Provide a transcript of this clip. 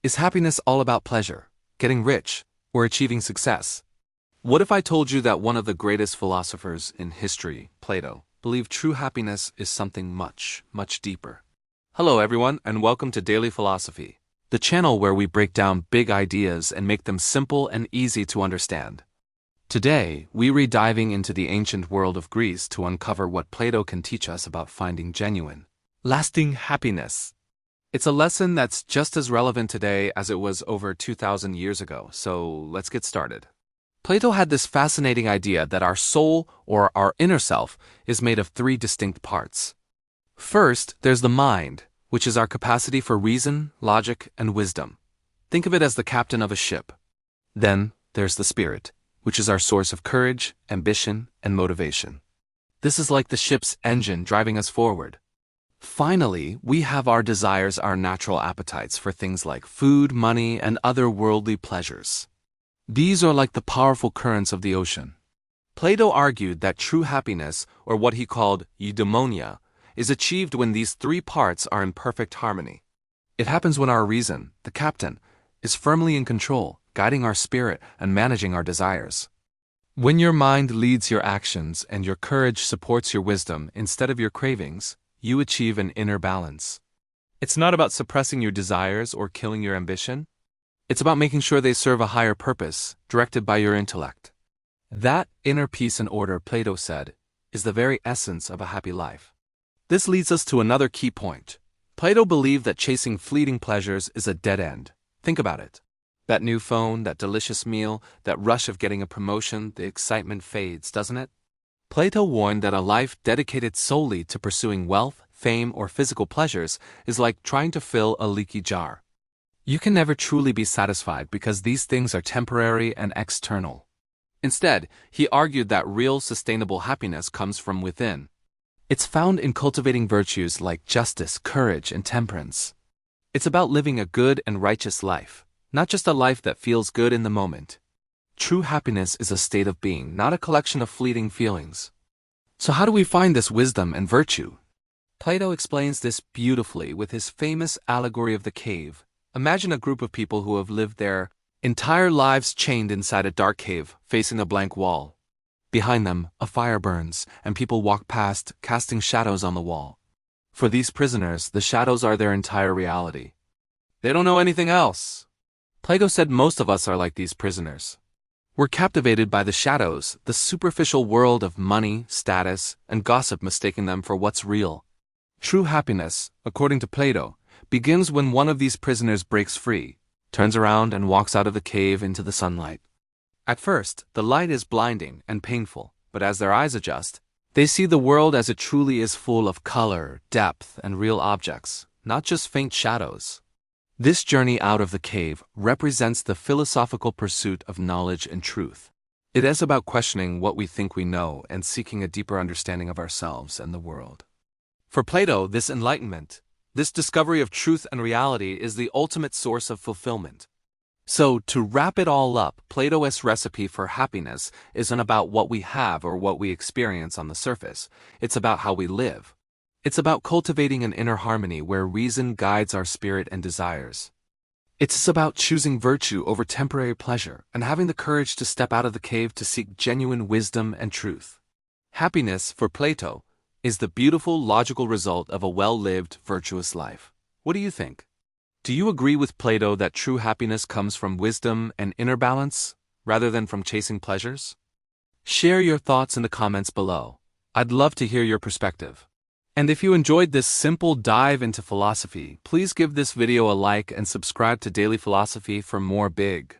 Is happiness all about pleasure, getting rich, or achieving success? What if I told you that one of the greatest philosophers in history, Plato, believed true happiness is something much, much deeper? Hello everyone, and welcome to Daily Philosophy, the channel where we break down big ideas and make them simple and easy to understand. Today, we read diving into the ancient world of Greece to uncover what Plato can teach us about finding genuine, lasting happiness. It's a lesson that's just as relevant today as it was over 2,000 years ago, so let's get started. Plato had this fascinating idea that our soul, or our inner self, is made of three distinct parts. First, there's the mind, which is our capacity for reason, logic, and wisdom. Think of it as the captain of a ship. Then, there's the spirit, which is our source of courage, ambition, and motivation. This is like the ship's engine driving us forward. Finally, we have our desires, our natural appetites for things like food, money, and other worldly pleasures. These are like the powerful currents of the ocean. Plato argued that true happiness, or what he called eudaimonia, is achieved when these three parts are in perfect harmony. It happens when our reason, the captain, is firmly in control, guiding our spirit and managing our desires. When your mind leads your actions and your courage supports your wisdom instead of your cravings, you achieve an inner balance. It's not about suppressing your desires or killing your ambition. It's about making sure they serve a higher purpose, directed by your intellect. That inner peace and order, Plato said, is the very essence of a happy life. This leads us to another key point. Plato believed that chasing fleeting pleasures is a dead end. Think about it. That new phone, that delicious meal, that rush of getting a promotion, the excitement fades, doesn't it? Plato warned that a life dedicated solely to pursuing wealth, fame, or physical pleasures is like trying to fill a leaky jar. You can never truly be satisfied because these things are temporary and external. Instead, he argued that real sustainable happiness comes from within. It's found in cultivating virtues like justice, courage, and temperance. It's about living a good and righteous life, not just a life that feels good in the moment. True happiness is a state of being, not a collection of fleeting feelings. So how do we find this wisdom and virtue? Plato explains this beautifully with his famous allegory of the cave. Imagine a group of people who have lived their entire lives chained inside a dark cave, facing a blank wall. Behind them, a fire burns, and people walk past, casting shadows on the wall. For these prisoners, the shadows are their entire reality. They don't know anything else. Plato said most of us are like these prisoners. We're captivated by the shadows, the superficial world of money, status, and gossip, mistaking them for what's real. True happiness, according to Plato, begins when one of these prisoners breaks free, turns around and walks out of the cave into the sunlight. At first, the light is blinding and painful, but as their eyes adjust, they see the world as it truly is, full of color, depth, and real objects, not just faint shadows. This journey out of the cave represents the philosophical pursuit of knowledge and truth. It is about questioning what we think we know and seeking a deeper understanding of ourselves and the world. For Plato, this enlightenment, this discovery of truth and reality, is the ultimate source of fulfillment. So, to wrap it all up, Plato's recipe for happiness isn't about what we have or what we experience on the surface. It's about how we live. It's about cultivating an inner harmony where reason guides our spirit and desires. It's about choosing virtue over temporary pleasure and having the courage to step out of the cave to seek genuine wisdom and truth. Happiness, for Plato, is the beautiful, logical result of a well-lived, virtuous life. What do you think? Do you agree with Plato that true happiness comes from wisdom and inner balance, rather than from chasing pleasures? Share your thoughts in the comments below. I'd love to hear your perspective. And if you enjoyed this simple dive into philosophy, please give this video a like and subscribe to Daily Philosophy for more big,